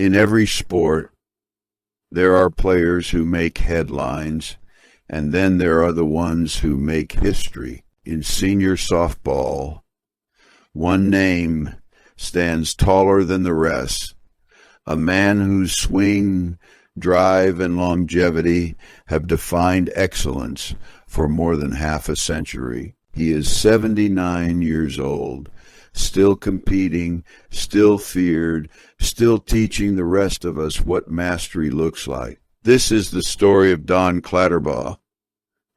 In every sport, there are players who make headlines, and then there are the ones who make history. In senior softball, one name stands taller than the rest, a man whose swing, drive, and longevity have defined excellence for more than half a century. He is 79 years old, still competing, still feared, still teaching the rest of us what mastery looks like. This is the story of Don Clatterbaugh,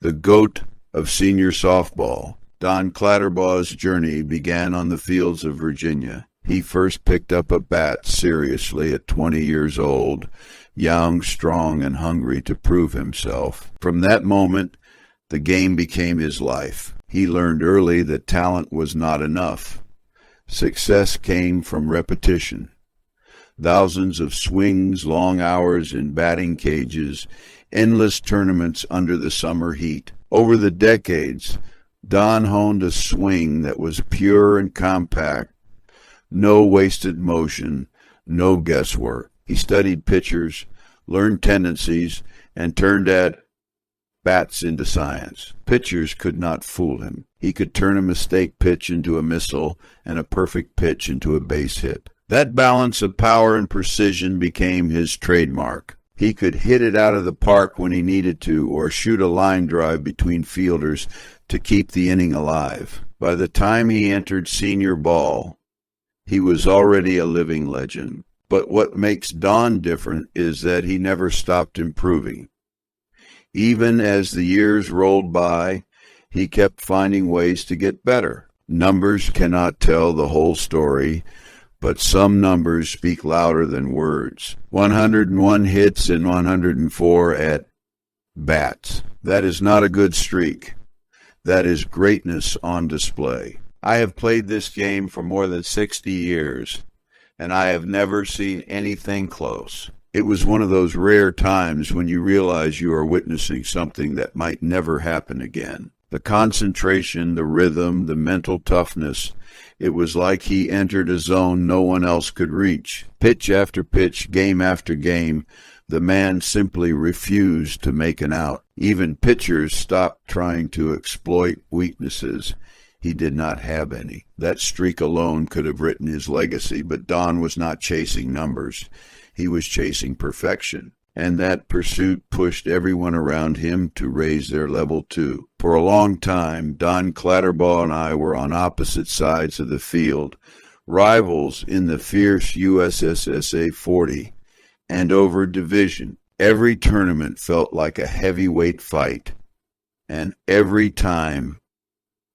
the GOAT of senior softball. Don Clatterbaugh's journey began on the fields of Virginia. He first picked up a bat seriously at 20 years old, young, strong, and hungry to prove himself. From that moment, the game became his life. He learned early that talent was not enough. Success came from repetition. Thousands of swings, long hours in batting cages, endless tournaments under the summer heat. Over the decades, Don honed a swing that was pure and compact, no wasted motion, no guesswork. He studied pitchers, learned tendencies, and turned bats into science. Pitchers could not fool him. He could turn a mistake pitch into a missile and a perfect pitch into a base hit. That balance of power and precision became his trademark. He could hit it out of the park when he needed to, or shoot a line drive between fielders to keep the inning alive. By the time he entered senior ball, he was already a living legend. But what makes Don different is that he never stopped improving. Even as the years rolled by, he kept finding ways to get better. Numbers cannot tell the whole story, but some numbers speak louder than words. 101 hits and 104 at bats. That is not a good streak. That is greatness on display. I have played this game for more than 60 years, and I have never seen anything close. It was one of those rare times when you realize you are witnessing something that might never happen again. The concentration, the rhythm, the mental toughness, it was like he entered a zone no one else could reach. Pitch after pitch, game after game, the man simply refused to make an out. Even pitchers stopped trying to exploit weaknesses. He did not have any. That streak alone could have written his legacy, but Don was not chasing numbers. He was chasing perfection, and that pursuit pushed everyone around him to raise their level too. For a long time, Don Clatterbaugh and I were on opposite sides of the field, rivals in the fierce USSSA 40, and over division. Every tournament felt like a heavyweight fight, and every time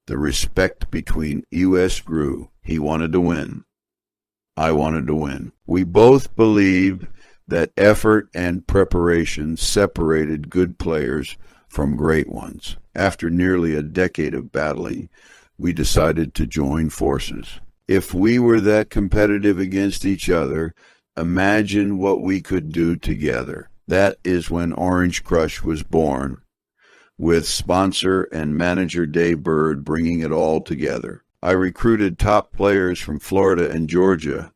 the respect between U.S. grew. He wanted to win. I wanted to win. We both believed that effort and preparation separated good players from great ones. After nearly a decade of battling, we decided to join forces. If we were that competitive against each other, imagine what we could do together. That is when Orange Crush was born, with sponsor and manager Dave Bird bringing it all together. I recruited top players from Florida and Georgia.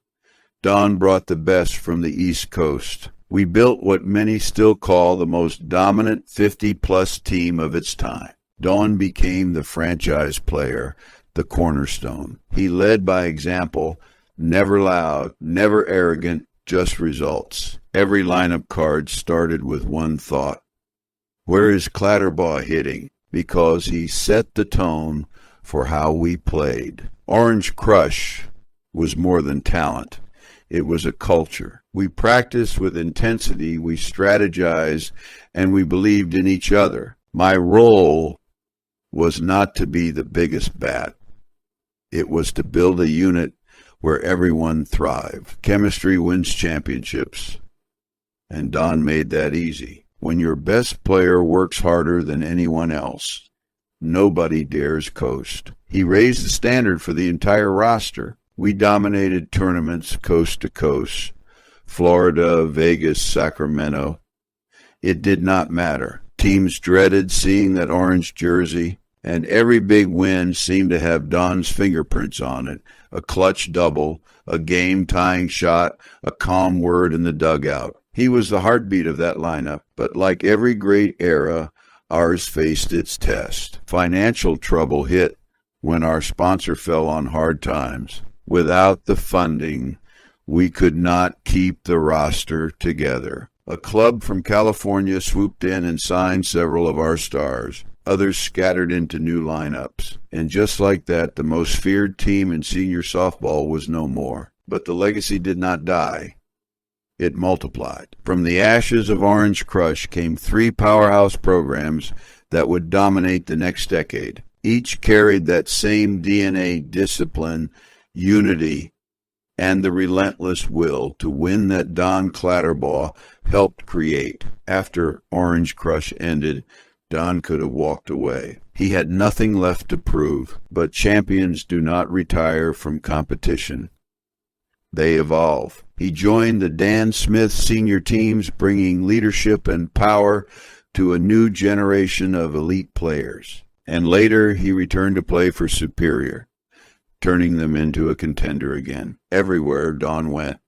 Don brought the best from the East Coast. We built what many still call the most dominant 50-plus team of its time. Don became the franchise player, the cornerstone. He led by example, never loud, never arrogant, just results. Every lineup card started with one thought. Where is Clatterbaugh hitting? Because he set the tone for how we played. Orange Crush was more than talent. It was a culture. We practiced with intensity, we strategized, and we believed in each other. My role was not to be the biggest bat. It was to build a unit where everyone thrived. Chemistry wins championships, and Don made that easy. When your best player works harder than anyone else, nobody dares coast. He raised the standard for the entire roster. We dominated tournaments coast to coast, Florida, Vegas, Sacramento. It did not matter. Teams dreaded seeing that orange jersey, and every big win seemed to have Don's fingerprints on it, a clutch double, a game-tying shot, a calm word in the dugout. He was the heartbeat of that lineup, but like every great era, ours faced its test. Financial trouble hit when our sponsor fell on hard times. Without the funding, we could not keep the roster together. A club from California swooped in and signed several of our stars. Others scattered into new lineups. And just like that, the most feared team in senior softball was no more. But the legacy did not die. It multiplied. From the ashes of Orange Crush came 3 powerhouse programs that would dominate the next decade. Each carried that same DNA, discipline, unity, and the relentless will to win that Don Clatterbaugh helped create. After Orange Crush ended, Don could have walked away. He had nothing left to prove, but champions do not retire from competition. They evolve. He joined the Dan Smith senior teams, bringing leadership and power to a new generation of elite players. And later, he returned to play for Superior, turning them into a contender again. Everywhere Don went,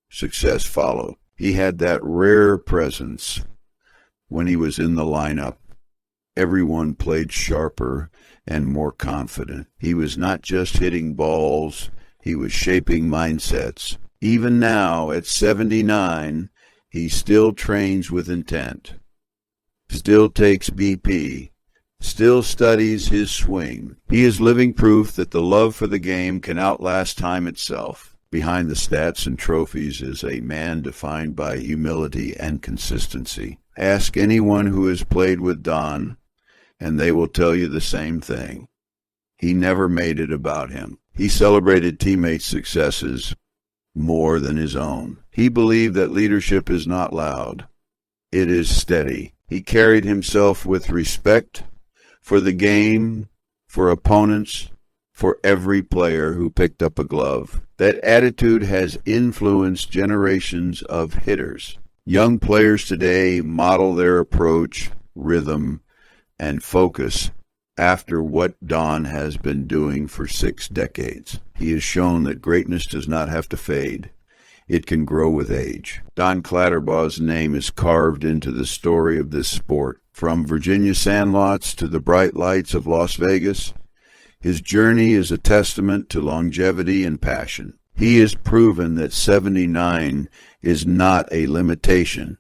success followed. He had that rare presence when he was in the lineup. Everyone played sharper and more confident. He was not just hitting balls, he was shaping mindsets. Even now, at 79, he still trains with intent, still takes BP, still studies his swing. He is living proof that the love for the game can outlast time itself. Behind the stats and trophies is a man defined by humility and consistency. Ask anyone who has played with Don, and they will tell you the same thing. He never made it about him. He celebrated teammates' successes more than his own. He believed that leadership is not loud. It is steady. He carried himself with respect for the game, for opponents, for every player who picked up a glove. That attitude has influenced generations of hitters. Young players today model their approach, rhythm, and focus after what Don has been doing for 6 decades. He has shown that greatness does not have to fade. It can grow with age. Don Clatterbaugh's name is carved into the story of this sport. From Virginia sandlots to the bright lights of Las Vegas, his journey is a testament to longevity and passion. He has proven that 79 is not a limitation.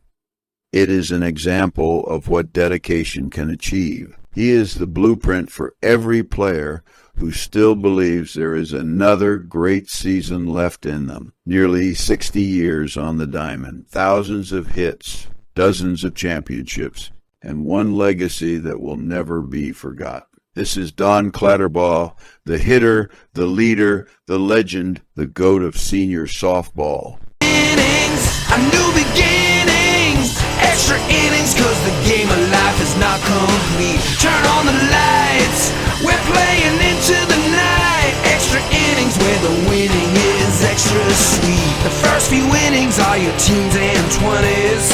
It is an example of what dedication can achieve. He is the blueprint for every player who still believes there is another great season left in them. Nearly 60 years on the diamond, thousands of hits, dozens of championships, and one legacy that will never be forgotten. This is Don Clatterbaugh, the hitter, the leader, the legend, the GOAT of senior softball. A new beginnings, extra innings, 'cause the game of life is not complete. Turn on the lights, we're playing into the night. Extra innings where the winning is extra sweet. The first few innings are your teens and 20s.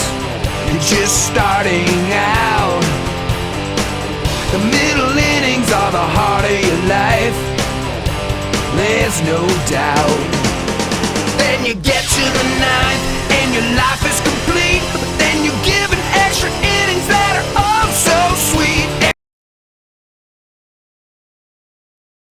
You're just starting out. The middle innings are the heart of your life. There's no doubt. Then you get to the ninth and your life is complete.